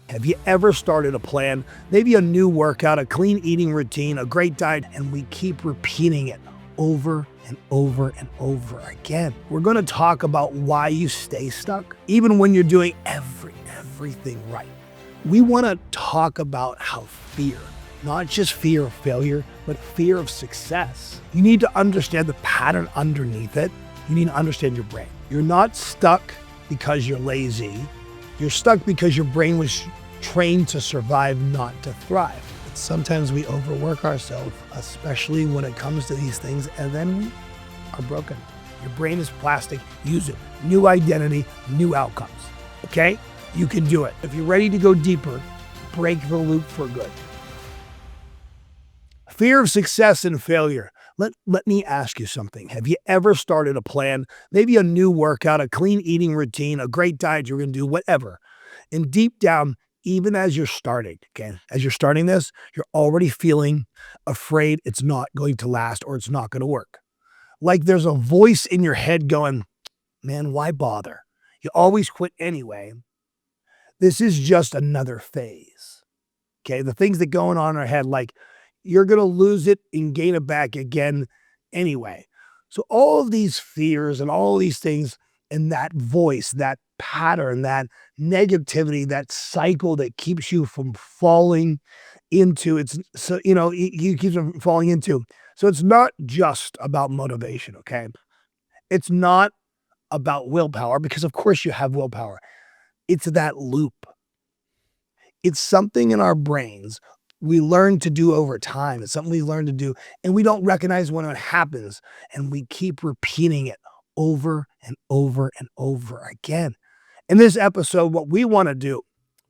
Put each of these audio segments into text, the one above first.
Have you ever started a plan, maybe a new workout, a clean eating routine, a great diet, and we keep repeating it over and over and over again? We're going to talk about why you stay stuck, even when you're doing everything right. We want to talk about how fear, not just fear of failure, but fear of success. You need to understand the pattern underneath it. You need to understand your brain. You're not stuck because you're lazy. You're stuck because your brain was trained to survive, not to thrive. But sometimes we overwork ourselves, especially when it comes to these things, and then we are broken. Your brain is plastic. Use it. New identity, new outcomes. Okay? You can do it. If you're ready to go deeper, break the loop for good. Fear of success and failure. Let me ask you something. Have you ever started a plan, maybe a new workout, a clean eating routine, a great diet you're going to do, whatever, and deep down, even as you're starting, okay, as you're starting this, you're already feeling afraid it's not going to last or it's not going to work. Like there's a voice in your head going, man, why bother? You always quit anyway. This is just another phase. Okay, the things that going on in our head, like you're going to lose it and gain it back again anyway. So all of these fears and all of these things and that voice, that pattern, that negativity, that cycle that keeps you from falling into it's so you keep from falling into. So it's not just about motivation, okay? It's not about willpower because of course you have willpower. It's that loop. It's something in our brains we learn to do over time. It's something we learn to do, and we don't recognize when it happens, and we keep repeating it over and over and over again. In this episode, what we want to do,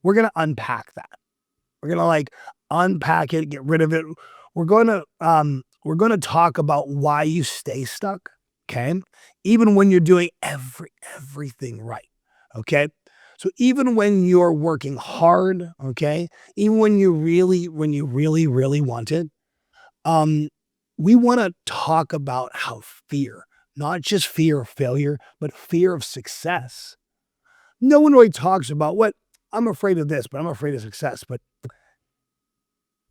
we're going to unpack that. We're going to unpack it, get rid of it. We're going to talk about why you stay stuck, okay? Even when you're doing everything right, okay? So even when you're working hard, okay, even when you really want it, we want to talk about how fear, not just fear of failure, but fear of success. No one really talks about what I'm afraid of this, but I'm afraid of success. But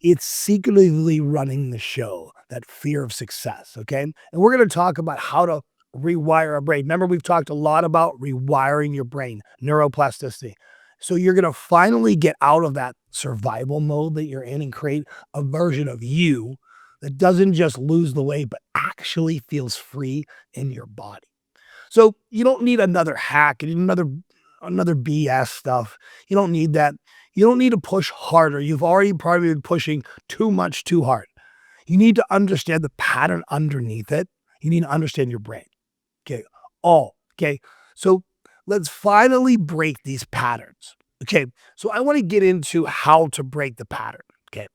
it's secretly running the show, that fear of success, okay? And we're going to talk about how to rewire our brain. Remember, we've talked a lot about rewiring your brain, neuroplasticity. So you're going to finally get out of that survival mode that you're in and create a version of you that doesn't just lose the weight, but actually feels free in your body. So you don't need another hack and another BS stuff. You don't need that. You don't need to push harder. You've already probably been pushing too much, too hard. You need to understand the pattern underneath it. You need to understand your brain. Okay. Okay. So let's finally break these patterns. Okay. So I want to get into how to break the pattern. Okay.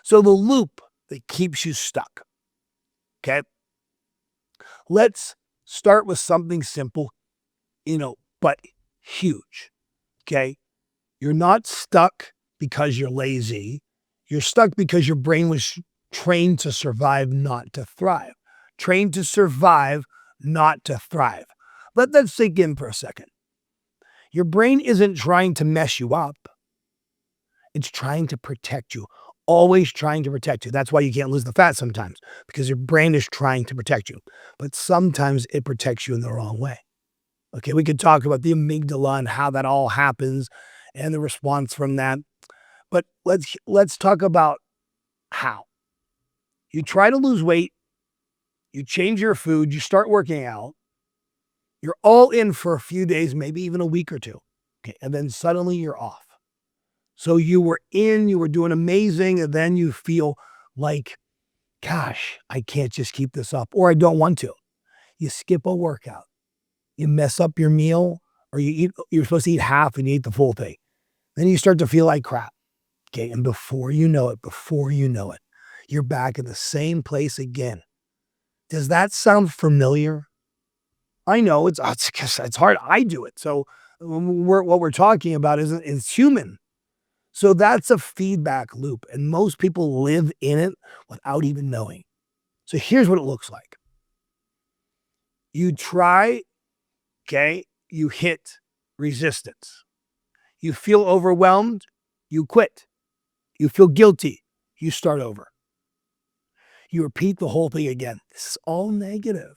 So the loop that keeps you stuck. Okay. Let's start with something simple, but huge. Okay. You're not stuck because you're lazy. You're stuck because your brain was trained to survive, not to thrive. Trained to survive, not to thrive. Let that sink in for a second. Your brain isn't trying to mess you up. It's trying to protect you. Always trying to protect you. That's why you can't lose the fat sometimes, because your brain is trying to protect you. But sometimes it protects you in the wrong way. Okay, we could talk about the amygdala and how that all happens and the response from that. But let's talk about how. You try to lose weight, you change your food, you start working out, you're all in for a few days, maybe even a week or two. Okay, and then suddenly you're off. So you were doing amazing, and then you feel like, gosh, I can't just keep this up, or I don't want to. You skip a workout. You mess up your meal, or you're supposed to eat half and you eat the full thing. Then you start to feel like crap. Okay. And before you know it, you're back in the same place again. Does that sound familiar? I know it's hard. I do it. So what we're talking about is human. So that's a feedback loop. And most people live in it without even knowing. So here's what it looks like. You try, okay, you hit resistance. You feel overwhelmed, You quit. You feel guilty. You start over. You repeat the whole thing again. This is all negative.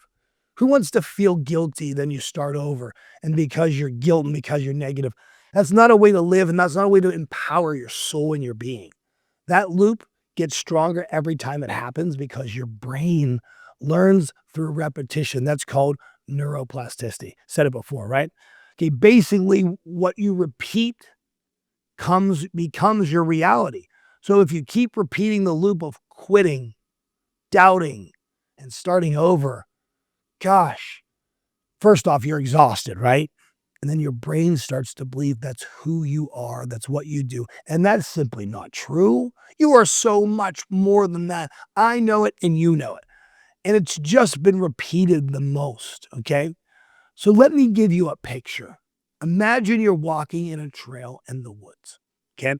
Who wants to feel guilty? Then you start over. And because you're guilt and because you're negative, that's not a way to live. And that's not a way to empower your soul and your being. That loop gets stronger every time it happens because your brain learns through repetition. That's called neuroplasticity. Said it before, right? Okay, basically what you repeat becomes your reality. So if you keep repeating the loop of quitting, doubting, and starting over, gosh, first off, you're exhausted, right? And then your brain starts to believe that's who you are, that's what you do. And that's simply not true. You are so much more than that. I know it and you know it. And it's just been repeated the most, okay? So let me give you a picture. Imagine you're walking in a trail in the woods, okay?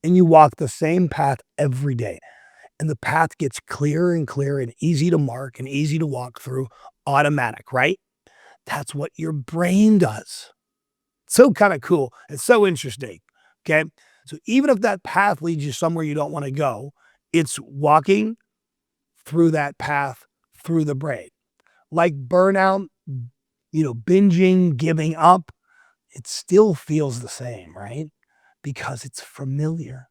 And you walk the same path every day. And the path gets clearer and clearer and easy to mark and easy to walk through, automatic, right? That's what your brain does. So kind of cool. It's so interesting. Okay. So even if that path leads you somewhere you don't want to go, it's walking through that path through the brain. Like burnout, binging, giving up, it still feels the same, right? Because it's familiar.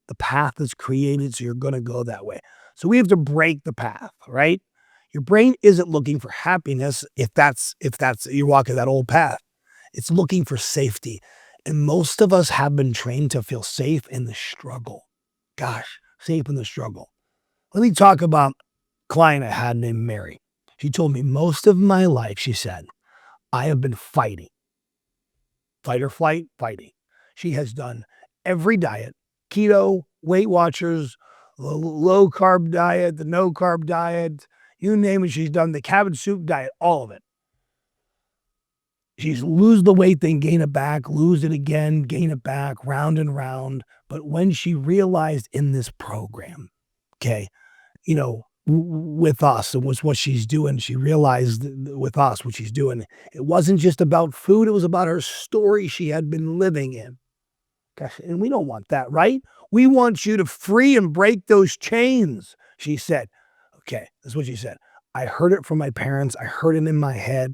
The path is created, so you're going to go that way. So we have to break the path, right? Your brain isn't looking for happiness if that's you're walking that old path. It's looking for safety. And most of us have been trained to feel safe in the struggle. Gosh, safe in the struggle. Let me talk about a client I had named Mary. She told me most of my life, she said, I have been fighting. Fight or flight, fighting. She has done every diet, keto, Weight Watchers, the low carb diet, the no carb diet, you name it. She's done the cabin soup diet, all of it. She's lose the weight, then gain it back, lose it again, gain it back, round and round. But when she realized in this program, okay, with us, it was what she's doing. She realized with us what she's doing. It wasn't just about food. It was about her story she had been living in. Gosh, and we don't want that, right? We want you to free and break those chains, she said. Okay, that's what she said. I heard it from my parents. I heard it in my head.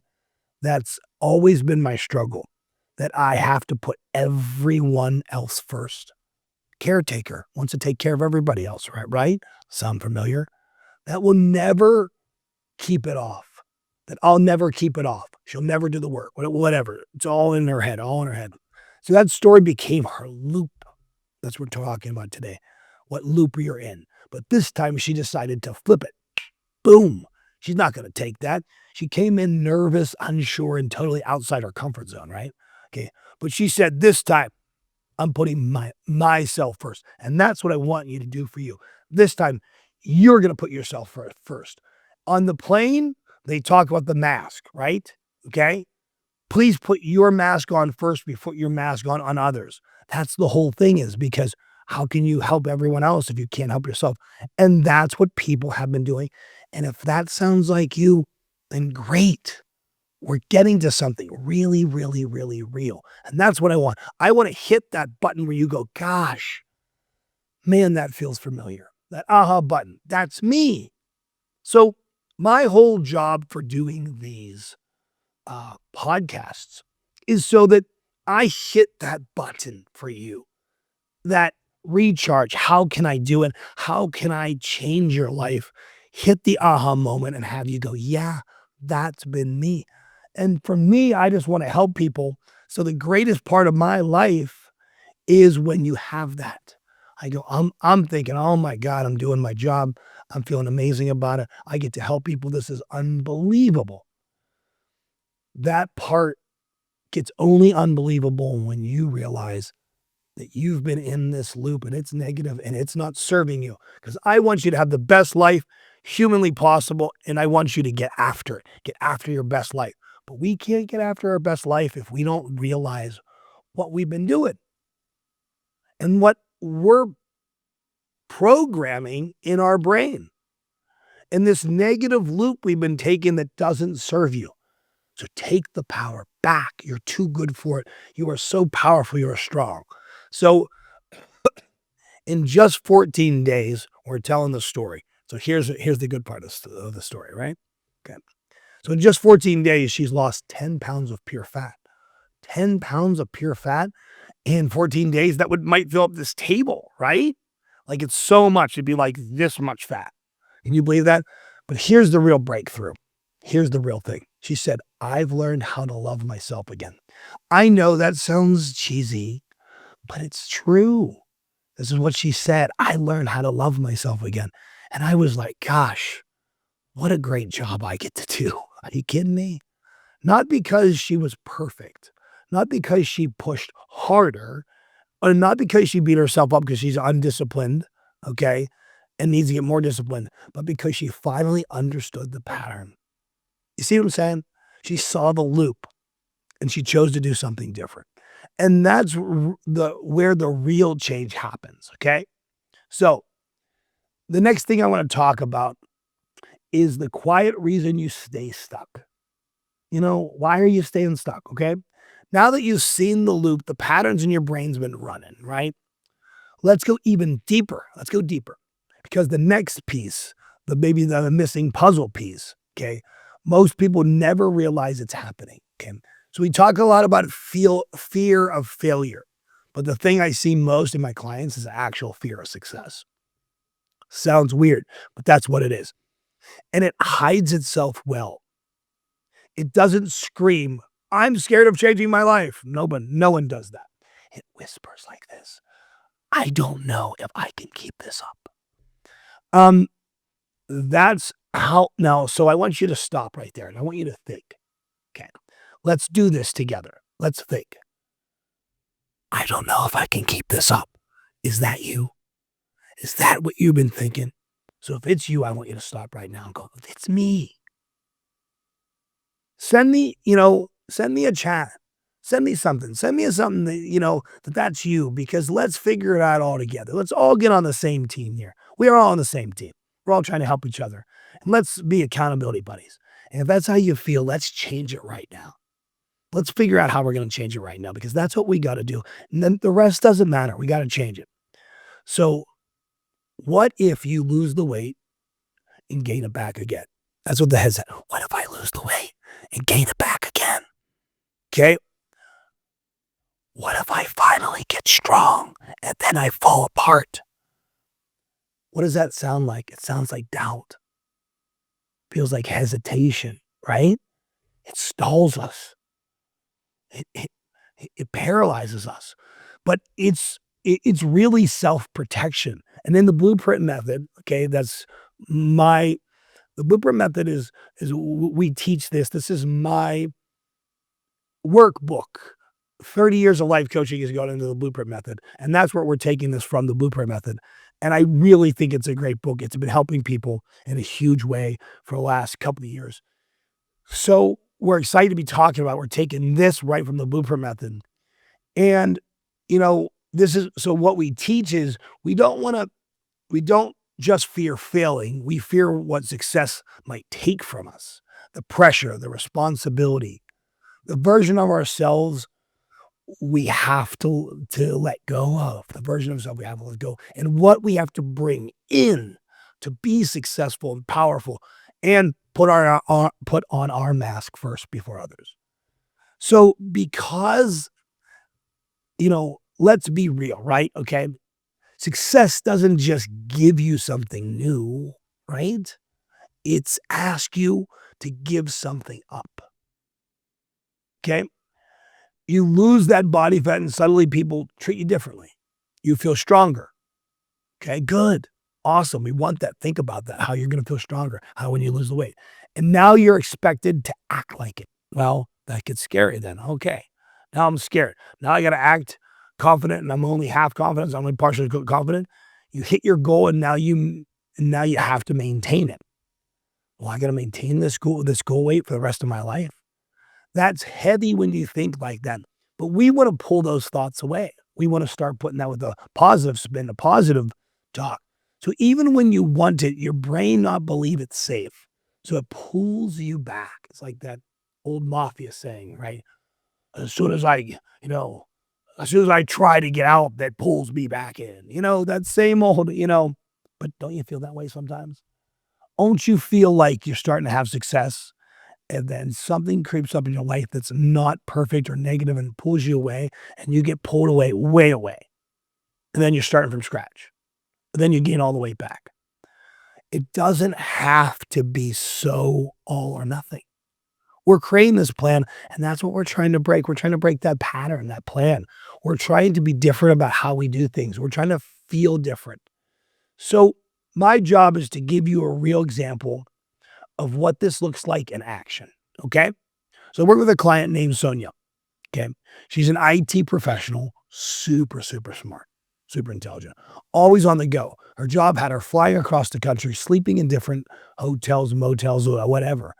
That's always been my struggle, that I have to put everyone else first. Caretaker wants to take care of everybody else, right? Sound familiar? That will never keep it off. That I'll never keep it off. She'll never do the work, whatever. It's all in her head, all in her head. So that story became her loop. That's what we're talking about today. What loop you're in. But this time she decided to flip it. Boom. She's not going to take that. She came in nervous, unsure, and totally outside her comfort zone, right? Okay. But she said, this time, I'm putting myself first. And that's what I want you to do for you. This time, you're going to put yourself first. On the plane, they talk about the mask, right? Okay. Please put your mask on first before your mask on others. That's the whole thing, is because how can you help everyone else if you can't help yourself? And that's what people have been doing. And if that sounds like you, then great. We're getting to something really, really, really real. And that's what I want. I want to hit that button where you go, gosh, man, that feels familiar. That aha button, that's me. So my whole job for doing these podcasts is so that I hit that button for you, that recharge. How can I do it? How can I change your life? Hit the aha moment and have you go, yeah, that's been me. And for me, I just want to help people. So the greatest part of my life is when you have that. I go, I'm thinking, oh my God, I'm doing my job. I'm feeling amazing about it. I get to help people. This is unbelievable. That part gets only unbelievable when you realize that you've been in this loop and it's negative and it's not serving you. Because I want you to have the best life humanly possible, and I want you to get after it. Get after your best life. But we can't get after our best life if we don't realize what we've been doing and what we're programming in our brain. And this negative loop we've been taking that doesn't serve you. So take the power back. You're too good for it. You are so powerful. You're strong. So In just 14 days, we're telling the story. So here's the good part of the story, right? Okay. So in just 14 days, she's lost 10 pounds of pure fat. 10 pounds of pure fat in 14 days, that might fill up this table, right? Like it's so much. It'd be like this much fat. Can you believe that? But here's the real breakthrough. Here's the real thing. She said, I've learned how to love myself again. I know that sounds cheesy, but it's true. This is what she said. I learned how to love myself again. And I was like, gosh, what a great job I get to do. Are you kidding me? Not because she was perfect, not because she pushed harder, or not because she beat herself up because she's undisciplined, okay, and needs to get more disciplined, but because she finally understood the pattern. You see what I'm saying? She saw the loop and she chose to do something different. And that's where the real change happens, okay? So the next thing I want to talk about is the quiet reason you stay stuck. You know, why are you staying stuck, okay? Now that you've seen the loop, the patterns in your brain's been running, right? Let's go even deeper. Let's go deeper. Because the next piece, maybe the missing puzzle piece, okay? Most people never realize it's happening, okay? So we talk a lot about fear of failure. But the thing I see most in my clients is actual fear of success. Sounds weird, but that's what it is. And it hides itself well. It doesn't scream, I'm scared of changing my life. No one does that. It whispers like this. I don't know if I can keep this up. That's how now. So I want you to stop right there and I want you to think. Okay. Let's do this together. Let's think. I don't know if I can keep this up. Is that you? Is that what you've been thinking? So if it's you, I want you to stop right now and go, it's me. Send me a chat. Send me something. Send me something that, that's you, because let's figure it out all together. Let's all get on the same team here. We are all on the same team. We're all trying to help each other. And let's be accountability buddies. And if that's how you feel, let's change it right now. Let's figure out how we're going to change it right now, because that's what we got to do. And then the rest doesn't matter. We got to change it. So what if you lose the weight and gain it back again? That's what the head said. What if I lose the weight and gain it back again? Okay. What if I finally get strong and then I fall apart? What does that sound like? It sounds like doubt. Feels like hesitation, right? It stalls us. It paralyzes us. But it's really self-protection. And then the blueprint method, okay, the blueprint method is we teach this. This is my workbook. 30 years of life coaching has gone into the blueprint method. And that's where we're taking this from, the blueprint method. And I really think it's a great book. It's been helping people in a huge way for the last couple of years. So we're excited to be talking about, we're taking this right from the blueprint method. And, so what we teach is we don't just fear failing. We fear what success might take from us. The pressure, the responsibility, the version of ourselves we have to let go of, the version of ourselves we have to let go, and what we have to bring in to be successful and powerful and put on our mask first before others. So because, let's be real, right? Okay. Success doesn't just give you something new, right? It's ask you to give something up. Okay. You lose that body fat and suddenly people treat you differently. You feel stronger. Okay, good. Awesome. We want that. Think about that, how you're going to feel stronger, how when you lose the weight. And now you're expected to act like it. Well, that gets scary then. Okay, now I'm scared. Now I got to act confident and I'm only half confident. So I'm only partially confident. You hit your goal and now you have to maintain it. Well, I got to maintain this goal weight for the rest of my life. That's heavy when you think like that. But we want to pull those thoughts away. We want to start putting that with a positive spin, a positive talk. So even when you want it, your brain not believe it's safe. So it pulls you back. It's like that old mafia saying, right? As soon as I, as soon as I try to get out, that pulls me back in. That same old, but don't you feel that way sometimes? Don't you feel like you're starting to have success and then something creeps up in your life that's not perfect or negative and pulls you away and you get pulled away, way away. And then you're starting from scratch. And then you gain all the way back. It doesn't have to be so all or nothing. We're creating this plan, and that's what we're trying to break. We're trying to break that pattern, that plan. We're trying to be different about how we do things. We're trying to feel different. So my job is to give you a real example of what this looks like in action. Okay. So I work with a client named Sonia. Okay. She's an IT professional, super, super smart, super intelligent, always on the go. Her job had her flying across the country, sleeping in different hotels, motels, whatever,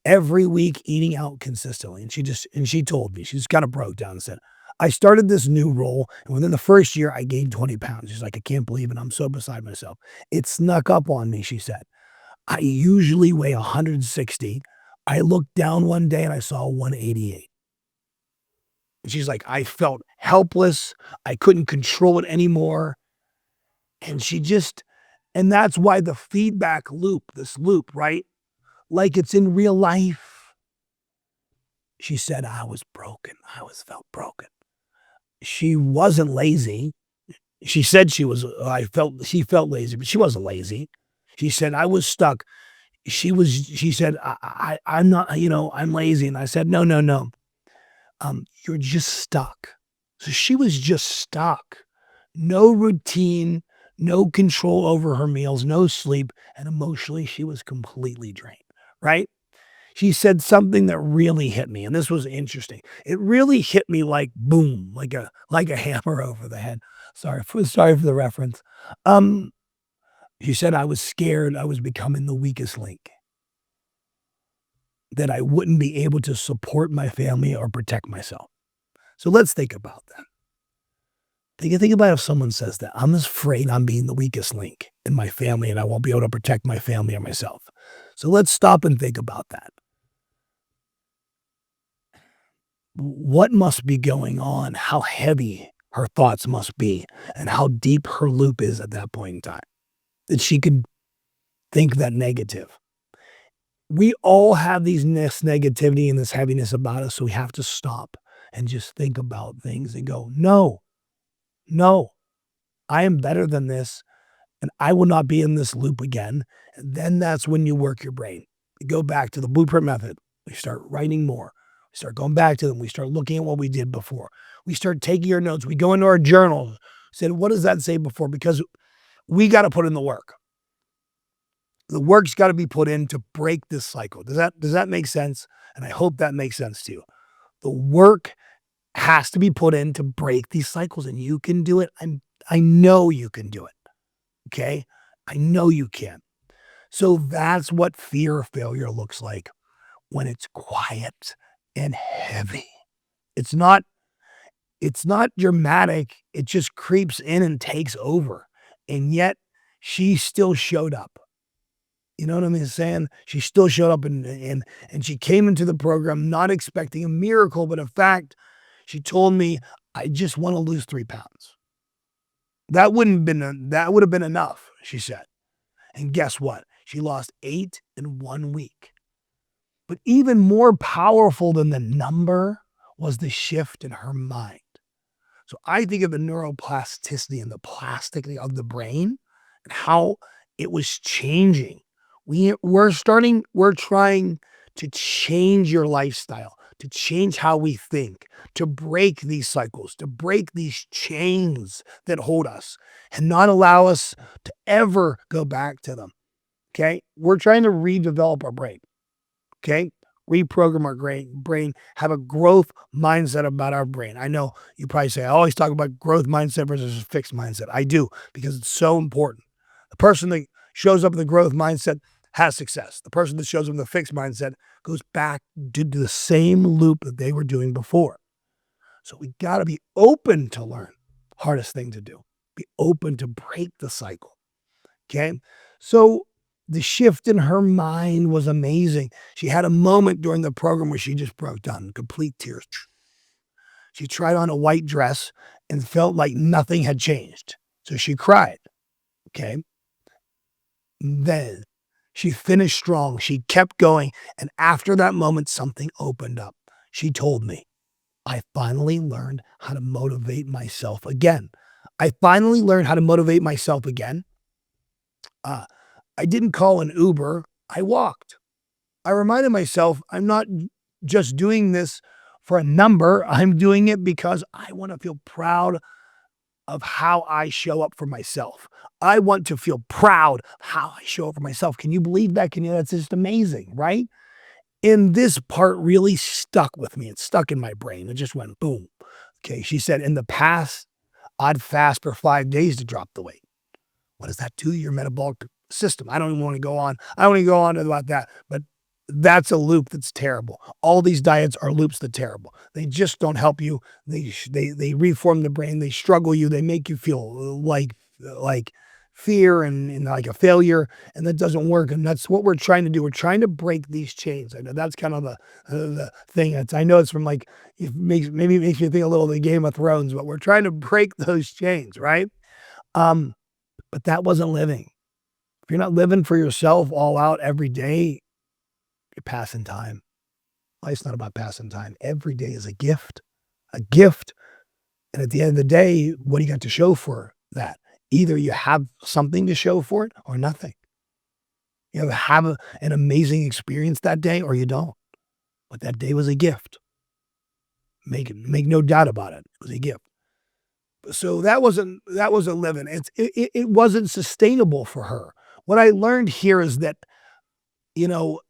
every week, eating out consistently. And she told me, she just kind of broke down and said, I started this new role, and within the first year, I gained 20 pounds. She's like, I can't believe it. I'm so beside myself. It snuck up on me, she said. I usually weigh 160. I looked down one day and I saw 188. And she's like, I felt helpless. I couldn't control it anymore. And and that's why the feedback loop, this loop, right? Like it's in real life. She said, I was broken. Felt broken. She wasn't lazy. She said she felt lazy, but she wasn't lazy. She said, I was stuck. She said, I'm not, I'm lazy. And I said, no, no, no. You're just stuck. So she was just stuck. No routine, no control over her meals, no sleep. And emotionally, she was completely drained, right? She said something that really hit me. And this was interesting. It really hit me like boom, like a hammer over the head. Sorry for the reference. She said, I was scared I was becoming the weakest link, that I wouldn't be able to support my family or protect myself. So let's think about that. Think about if someone says that. I'm afraid I'm being the weakest link in my family and I won't be able to protect my family or myself. So let's stop and think about that. What must be going on? How heavy her thoughts must be and how deep her loop is at that point in time that she could think that negative. We all have this negativity and this heaviness about us, so we have to stop and just think about things and go, no, I am better than this, and I will not be in this loop again. And then that's when you work your brain. You go back to the blueprint method. We start writing more. We start going back to them. We start looking at what we did before. We start taking our notes. We go into our journal. Said, what does that say before? Because we got to put in the work. The work's got to be put in to break this cycle. Does that make sense? And I hope that makes sense to you. The work has to be put in to break these cycles, and you can do it. I know you can do it. Okay? I know you can. So that's what fear of failure looks like when it's quiet and heavy. It's not dramatic. It just creeps in and takes over. And yet she still showed up. You know what I'm saying? She still showed up and she came into the program not expecting a miracle, but in fact, she told me, I just want to lose 3 pounds. That would have been enough, she said. And guess what? She lost 8 in 1 week. But even more powerful than the number was the shift in her mind. So I think of the neuroplasticity and the plasticity of the brain and how it was changing. We're trying to change your lifestyle, to change how we think, to break these cycles, to break these chains that hold us and not allow us to ever go back to them. Okay? We're trying to redevelop our brain. Okay? Reprogram our brain, have a growth mindset about our brain. I know you probably say, I always talk about growth mindset versus a fixed mindset. I do, because it's so important. The person that shows up with a growth mindset has success. The person that shows up with a fixed mindset goes back to the same loop that they were doing before. So we got to be open to learn. Hardest thing to do. Be open to break the cycle. Okay? So the shift in her mind was amazing. She had a moment during the program where she just broke down, complete tears. She tried on a white dress and felt like nothing had changed. So she cried. Okay. Then she finished strong. She kept going. And after that moment, something opened up. She told me, I finally learned how to motivate myself again. I finally learned how to motivate myself again. I didn't call an Uber. I walked. I reminded myself I'm not just doing this for a number. I'm doing it because I want to feel proud of how I show up for myself. I want to feel proud of how I show up for myself. Can you believe that? That's just amazing, right? And this part really stuck with me. It stuck in my brain. It just went boom. Okay. She said, in the past, I'd fast for 5 days to drop the weight. What does that do to your metabolic system? I don't even want to go on. I don't want to go on about that, but that's a loop that's terrible. All these diets are loops that are terrible. They just don't help you. They reform the brain. They struggle you. They make you feel like fear and like a failure, and that doesn't work. And that's what we're trying to do. We're trying to break these chains. I know that's kind of the thing. I know it's from maybe it makes me think a little of the Game of Thrones, but we're trying to break those chains, right? But that wasn't living. If you're not living for yourself all out every day, you're passing time. Life's not about passing time. Every day is a gift. A gift. And at the end of the day, what do you got to show for that? Either you have something to show for it or nothing. You have an amazing experience that day or you don't. But that day was a gift. Make no doubt about it. It was a gift. So that wasn't living. It wasn't sustainable for her. What I learned here is that,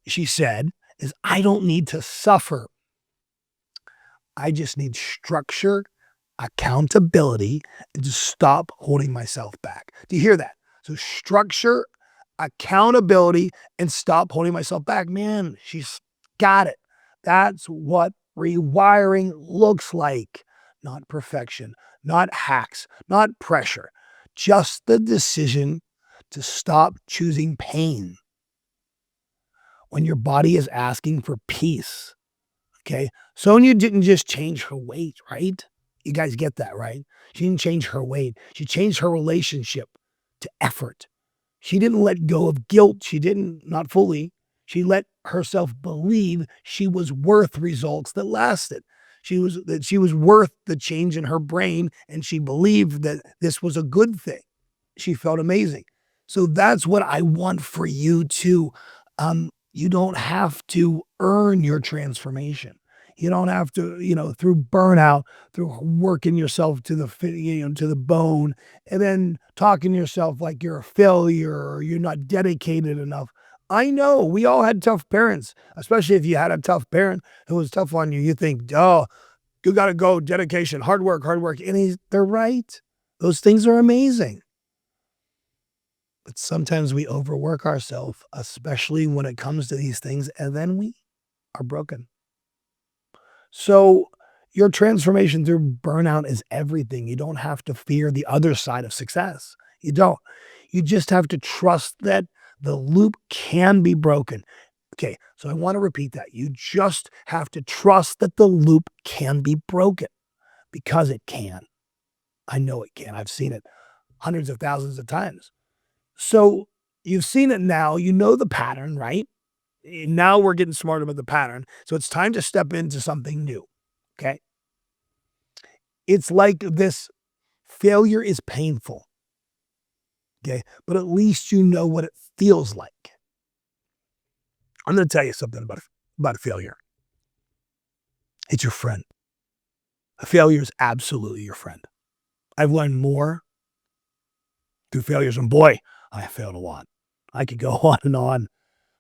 she said, is I don't need to suffer. I just need structure, accountability, and to stop holding myself back. Do you hear that? So structure, accountability, and stop holding myself back. Man, she's got it. That's what rewiring looks like. Not perfection, not hacks, not pressure. Just the decision to stop choosing pain when your body is asking for peace. Okay. Sonia didn't just change her weight, right? You guys get that, right? She didn't change her weight. She changed her relationship to effort. She didn't let go of guilt. Not fully. She let herself believe she was worth results that lasted. She was worth the change in her brain, and she believed that this was a good thing. She felt amazing. So that's what I want for you too. You don't have to earn your transformation. You don't have to, through burnout, through working yourself to the bone, and then talking to yourself like you're a failure or you're not dedicated enough. I know we all had tough parents, especially if you had a tough parent who was tough on you. You think, oh, you got to go, dedication, hard work. And they're right. Those things are amazing. But sometimes we overwork ourselves, especially when it comes to these things, and then we are broken. So your transformation through burnout is everything. You don't have to fear the other side of success. You don't. You just have to trust that the loop can be broken. Okay, so I want to repeat that. You just have to trust that the loop can be broken because it can. I know it can. I've seen it hundreds of thousands of times. So you've seen it now. You know the pattern, right? Now we're getting smarter about the pattern. So it's time to step into something new. Okay. It's like this failure is painful. Okay. But at least you know what it feels like. I'm going to tell you something about failure. It's your friend. A failure is absolutely your friend. I've learned more through failures, and boy, I failed a lot. I could go on and on.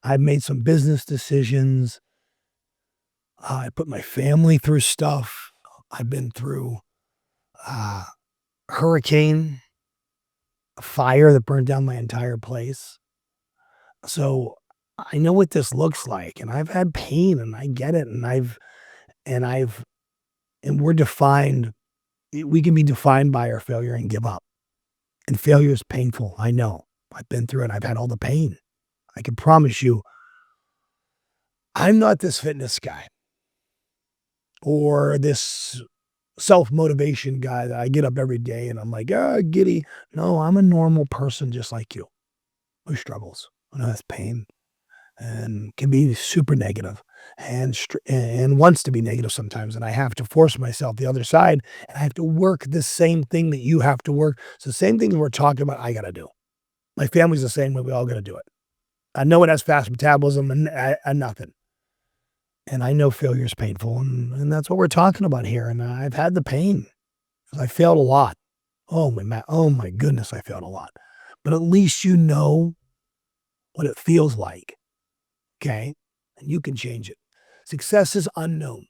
I've made some business decisions. I put my family through stuff. I've been through a hurricane, a fire that burned down my entire place. So I know what this looks like, and I've had pain, and I get it, and we're defined. We can be defined by our failure and give up. And failure is painful. I know. I've been through it. I've had all the pain. I can promise you, I'm not this fitness guy or this self-motivation guy that I get up every day and I'm like, "Ah, giddy." No, I'm a normal person just like you who struggles, who has pain, and can be super negative and wants to be negative sometimes, and I have to force myself the other side, and I have to work the same thing that you have to work. So the same thing we're talking about, I gotta do. My family's the same way, we all gotta do it. I know it has fast metabolism and nothing, and I know failure is painful, and that's what we're talking about here, and I've had the pain 'cause I failed a lot. Oh my goodness, I failed a lot. But at least you know what it feels like, okay? And you can change it. Success is unknown,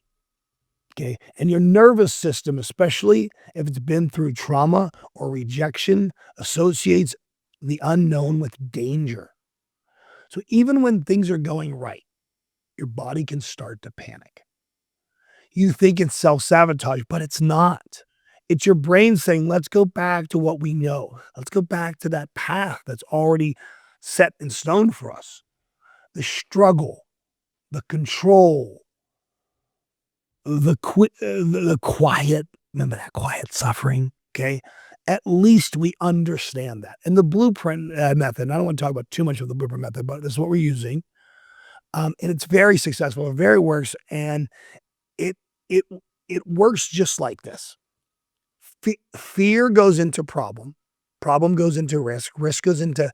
okay? And your nervous system, especially if it's been through trauma or rejection, associates the unknown with danger. So even when things are going right, your body can start to panic. You think it's self-sabotage, but it's not. It's your brain saying, let's go back to what we know. Let's go back to that path that's already set in stone for us. The struggle, the control, the quiet, remember that quiet suffering, okay? At least we understand that. And the blueprint method, and I don't want to talk about too much of the blueprint method, but this is what we're using. And it's very successful, it very works, and it it it works just like this. Fear goes into problem goes into risk goes into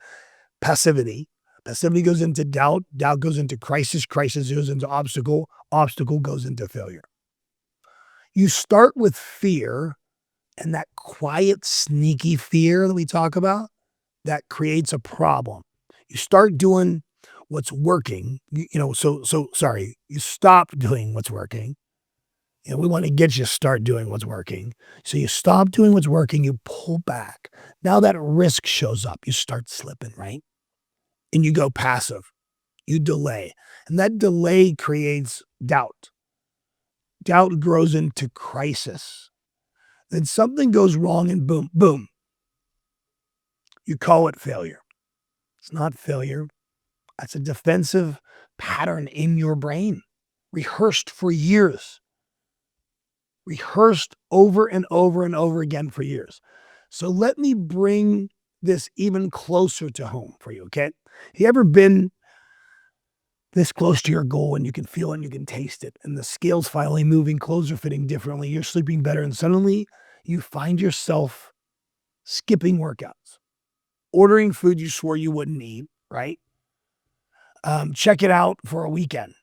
passivity, passivity goes into doubt goes into crisis goes into obstacle goes into failure. You start with fear and that quiet, sneaky fear that we talk about that creates a problem. You start doing what's working, sorry, you stop doing what's working. We want to get you to start doing what's working. So you stop doing what's working, you pull back. Now that risk shows up, you start slipping, right? And you go passive. You delay. And that delay creates doubt. Doubt grows into crisis. Then something goes wrong and boom, boom. You call it failure. It's not failure. That's a defensive pattern in your brain, rehearsed for years. Rehearsed over and over and over again for years. So let me bring this even closer to home for you, okay? You ever been this close to your goal and you can feel it and you can taste it, and the scale's finally moving, clothes are fitting differently, you're sleeping better, and suddenly you find yourself skipping workouts, ordering food you swore you wouldn't eat, right? Check it out for a weekend,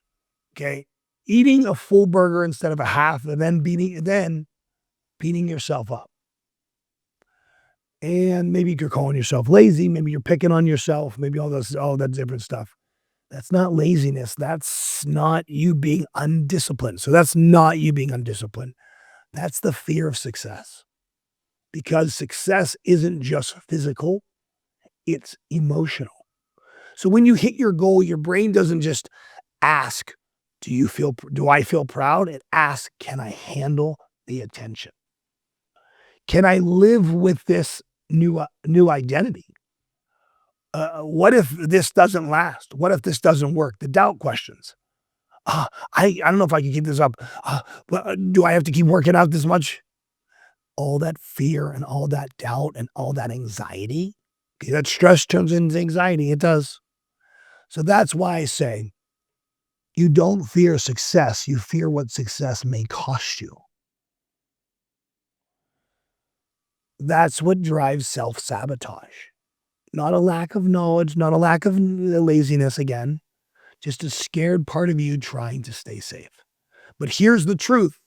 okay? Eating a full burger instead of a half, and then beating yourself up. And maybe you're calling yourself lazy, maybe you're picking on yourself, maybe all that different stuff. That's not laziness. That's not you being undisciplined. So that's not you being undisciplined. That's the fear of success. Because success isn't just physical, it's emotional. So when you hit your goal, your brain doesn't just ask, do I feel proud? It asks, can I handle the attention? Can I live with this new identity? What if this doesn't last? What if this doesn't work? The doubt questions. I don't know if I can keep this up. Do I have to keep working out this much? All that fear and all that doubt and all that anxiety, okay, that stress turns into anxiety. It does. So that's why I say you don't fear success. You fear what success may cost you. That's what drives self-sabotage. Not a lack of knowledge, not a lack of laziness again, just a scared part of you trying to stay safe. But here's the truth.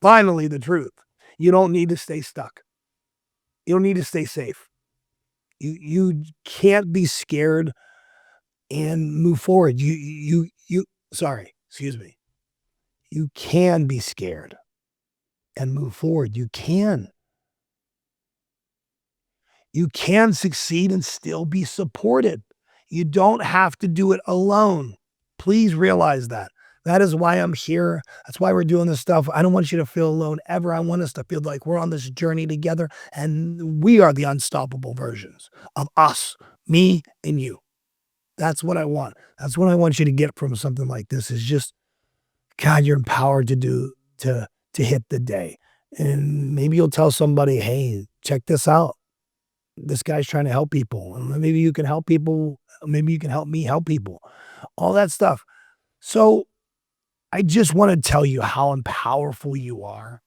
Finally, the truth. You don't need to stay stuck. You don't need to stay safe. You can't be scared and move forward. Excuse me. You can be scared and move forward. You can. You can succeed and still be supported. You don't have to do it alone. Please realize that. That is why I'm here. That's why we're doing this stuff. I don't want you to feel alone ever. I want us to feel like we're on this journey together and we are the unstoppable versions of us, me and you. That's what I want. That's what I want you to get from something like this is just, God, you're empowered to hit the day. And maybe you'll tell somebody, hey, check this out. This guy's trying to help people. And maybe you can help people. Maybe you can help me help people. All that stuff. So I just want to tell you how powerful you are.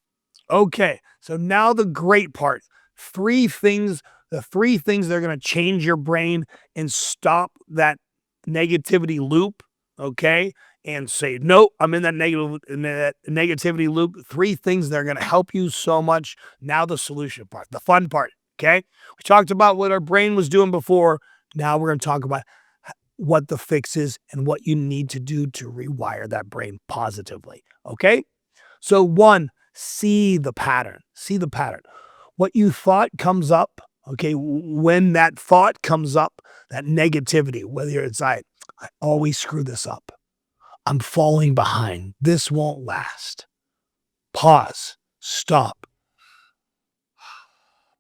Okay, so now the great part. Three things, the three things that are going to change your brain and stop that negativity loop, okay? And say, nope, I'm in that negativity loop. Three things that are going to help you so much. Now the solution part, the fun part, okay? We talked about what our brain was doing before. Now we're going to talk about what the fix is and what you need to do to rewire that brain positively, okay? So one, see the pattern. See the pattern. What you thought comes up, okay, when that thought comes up, that negativity, whether it's I always screw this up. I'm falling behind. This won't last. Pause. Stop.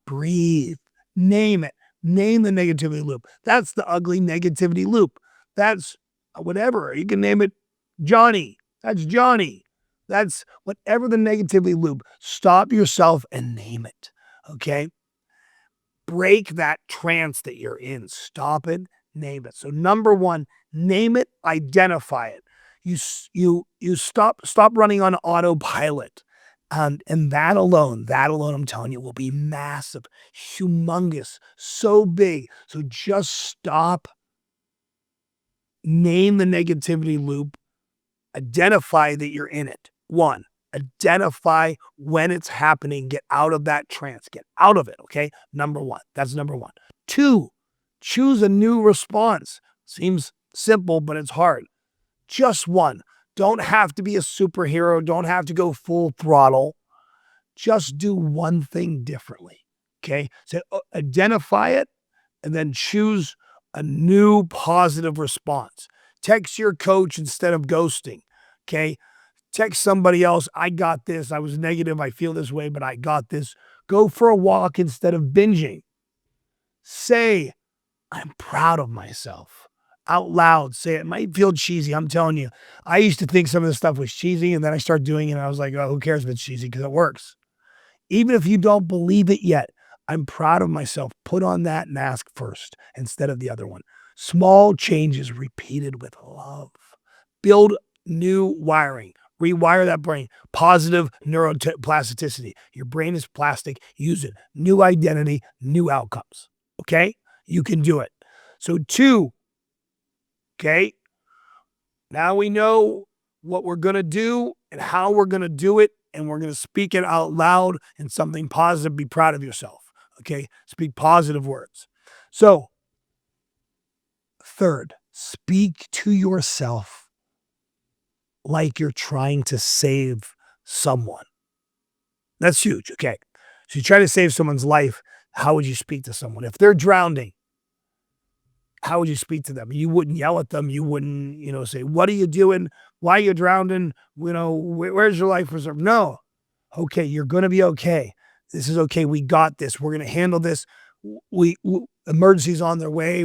Breathe. Name it. Name the negativity loop. That's the ugly negativity loop. That's whatever. You can name it Johnny. That's Johnny. That's whatever the negativity loop. Stop yourself and name it. Okay? Break that trance that you're in. Stop it. Name it. So number one, name it, identify it. You stop running on autopilot. And that alone, I'm telling you, will be massive, humongous, so big. So just stop, name the negativity loop, identify that you're in it. One, identify when it's happening, get out of that trance, get out of it, okay? Number one, that's number one. Two, choose a new response. Seems simple, but it's hard. Just one. Don't have to be a superhero. Don't have to go full throttle. Just do one thing differently. Okay. So identify it and then choose a new positive response. Text your coach instead of ghosting. Okay. Text somebody else. I got this. I was negative. I feel this way, but I got this. Go for a walk instead of binging. Say, I'm proud of myself. Out loud, say it. It might feel cheesy. I'm telling you. I used to think some of this stuff was cheesy, and then I started doing it, and I was like, oh, who cares if it's cheesy? Because it works. Even if you don't believe it yet, I'm proud of myself. Put on that mask first instead of the other one. Small changes repeated with love. Build new wiring. Rewire that brain. Positive neuroplasticity. Your brain is plastic. Use it. New identity, new outcomes. Okay? You can do it. So two, okay? Now we know what we're going to do and how we're going to do it, and we're going to speak it out loud in something positive. Be proud of yourself, okay? Speak positive words. So, third, speak to yourself like you're trying to save someone. That's huge, okay? So you try to save someone's life, how would you speak to someone? If they're drowning, how would you speak to them? You wouldn't yell at them. You wouldn't, say, what are you doing? Why are you drowning? Where's your life reserve? No. Okay, you're going to be okay. This is okay. We got this. We're going to handle this. Emergency's on their way.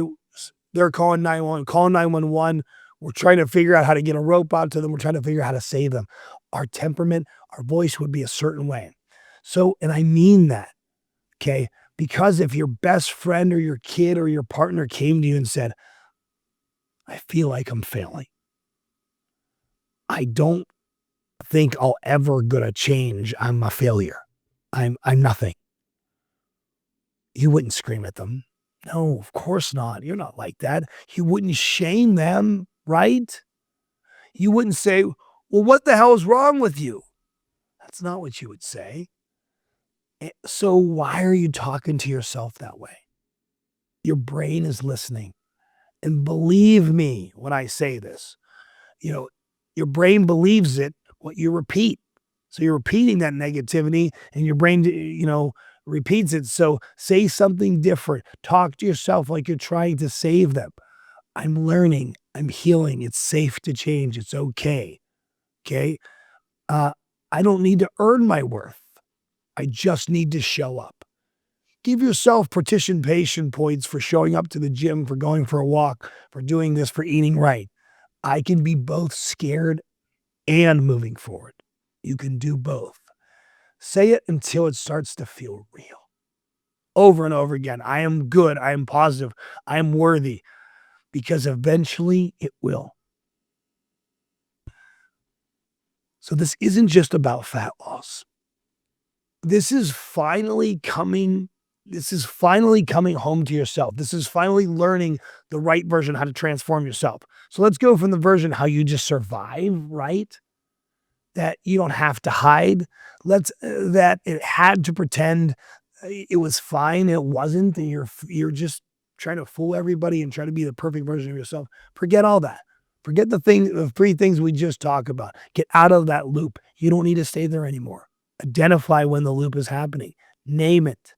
They're calling 911. Call 911. We're trying to figure out how to get a rope out to them. We're trying to figure out how to save them. Our temperament, our voice would be a certain way. So, and I mean that, okay? Because if your best friend or your kid or your partner came to you and said, I feel like I'm failing. I don't think I'll ever gonna change. I'm a failure. I'm nothing. You wouldn't scream at them. No, of course not. You're not like that. You wouldn't shame them, right? You wouldn't say, well, what the hell is wrong with you? That's not what you would say. So why are you talking to yourself that way? Your brain is listening. And believe me when I say this, your brain believes it, what you repeat. So you're repeating that negativity and your brain, repeats it. So say something different. Talk to yourself like you're trying to save them. I'm learning. I'm healing. It's safe to change. It's okay. Okay. I don't need to earn my worth. I just need to show up. Give yourself participation points for showing up to the gym, for going for a walk, for doing this, for eating right. I can be both scared and moving forward. You can do both. Say it until it starts to feel real. Over and over again. I am good. I am positive. I am worthy. Because eventually it will. So this isn't just about fat loss. This is finally coming home to yourself. This is finally learning the right version, how to transform yourself. So let's go from the version how you just survive, right? That you don't have to hide. That it had to pretend it was fine. It wasn't. And you're just trying to fool everybody and try to be the perfect version of yourself. Forget all that. Forget the 3 things we just talked about. Get out of that loop. You don't need to stay there anymore. Identify when the loop is happening. Name it.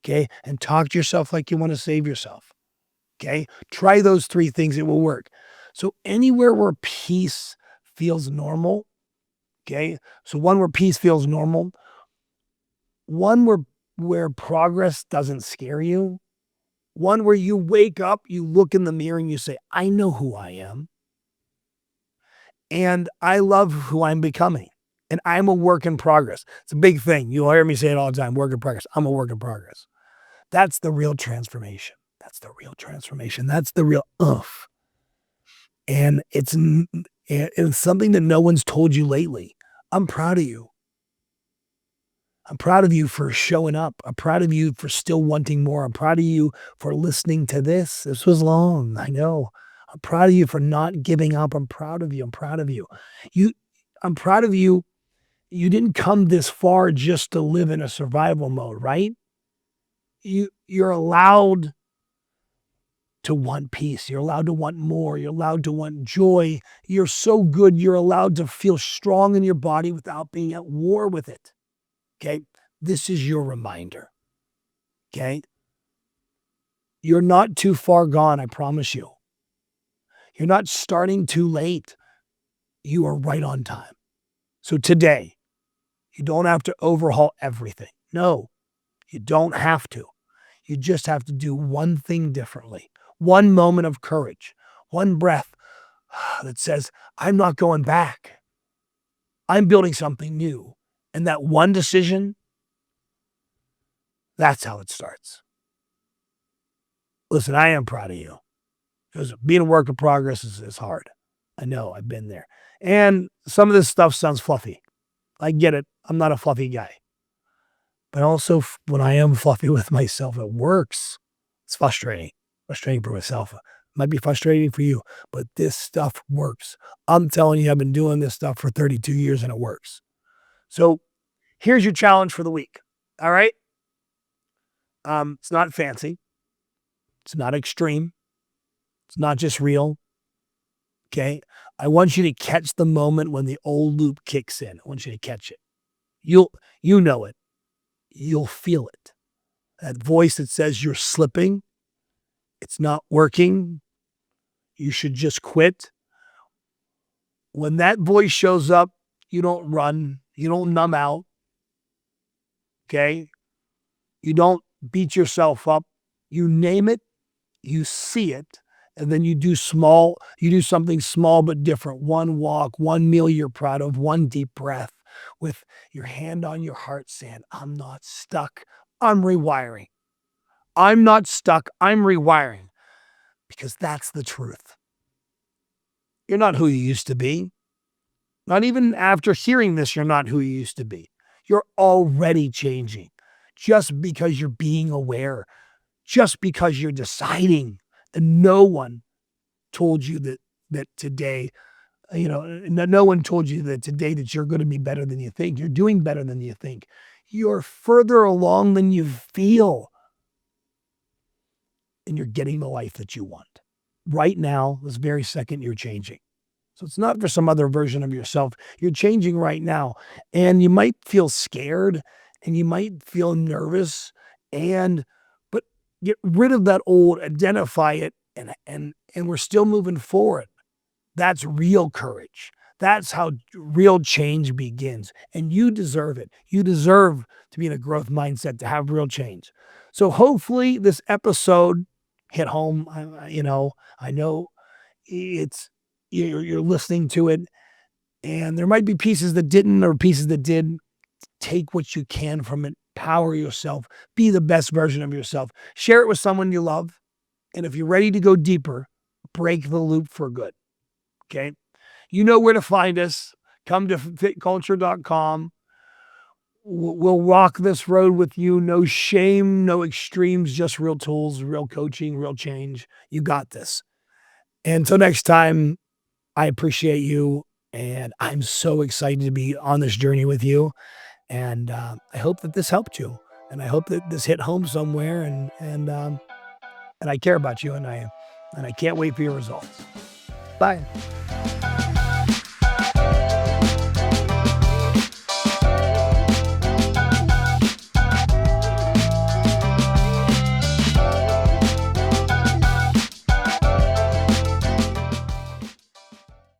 Okay. And talk to yourself like you want to save yourself. Okay. Try those 3 things. It will work. So anywhere where peace feels normal. Okay. So one where peace feels normal. One where progress doesn't scare you. One where you wake up, you look in the mirror and you say, I know who I am. And I love who I'm becoming. And I'm a work in progress. It's a big thing. You'll hear me say it all the time, work in progress. I'm a work in progress. That's the real transformation. That's the real transformation. That's the real oomph. And it's something that no one's told you lately. I'm proud of you. I'm proud of you for showing up. I'm proud of you for still wanting more. I'm proud of you for listening to this. This was long, I know. I'm proud of you for not giving up. I'm proud of you. I'm proud of you. I'm proud of you. You didn't come this far just to live in a survival mode, right? You're allowed to want peace. You're allowed to want more. You're allowed to want joy. You're so good. You're allowed to feel strong in your body without being at war with it. Okay. This is your reminder. Okay. You're not too far gone. I promise you. You're not starting too late. You are right on time. So today, you don't have to overhaul everything. No, you don't have to. You just have to do one thing differently. One moment of courage. One breath that says, I'm not going back. I'm building something new. And that one decision, that's how it starts. Listen, I am proud of you. Because being a work in progress is hard. I know, I've been there. And some of this stuff sounds fluffy. I get it. I'm not a fluffy guy. But also, when I am fluffy with myself, it works. It's frustrating. Frustrating for myself. It might be frustrating for you, but this stuff works. I'm telling you, I've been doing this stuff for 32 years and it works. So here's your challenge for the week. All right? It's not fancy. It's not extreme. It's not just real. Okay? I want you to catch the moment when the old loop kicks in. I want you to catch it. You know it. You'll feel it. That voice that says you're slipping, it's not working, you should just quit. When that voice shows up, you don't run, you don't numb out, okay? You don't beat yourself up. You name it, you see it, and then you do something small but different. One walk, one meal you're proud of, one deep breath with your hand on your heart saying, I'm not stuck, I'm rewiring. I'm not stuck, I'm rewiring. Because that's the truth. You're not who you used to be. Not even after hearing this, you're not who you used to be. You're already changing. Just because you're being aware. Just because you're deciding. And no one told you that today, no one told you that today that you're going to be better than you think. You're doing better than you think. You're further along than you feel. And you're getting the life that you want. Right now, this very second, you're changing. So it's not for some other version of yourself. You're changing right now. And you might feel scared and you might feel nervous. But get rid of that old, identify it, and we're still moving forward. That's real courage. That's how real change begins. And you deserve it. You deserve to be in a growth mindset, to have real change. So hopefully this episode hit home. I know it's, you're listening to it and there might be pieces that didn't or pieces that did. take what you can from it, power yourself, be the best version of yourself. Share it with someone you love. And if you're ready to go deeper, break the loop for good. Okay. You know where to find us. Come to fitculture.com. We'll walk this road with you. No shame, no extremes, just real tools, real coaching, real change. You got this. And until next time, I appreciate you. And I'm so excited to be on this journey with you. And I hope that this helped you. And I hope that this hit home somewhere. And I care about you. And I can't wait for your results. Bye.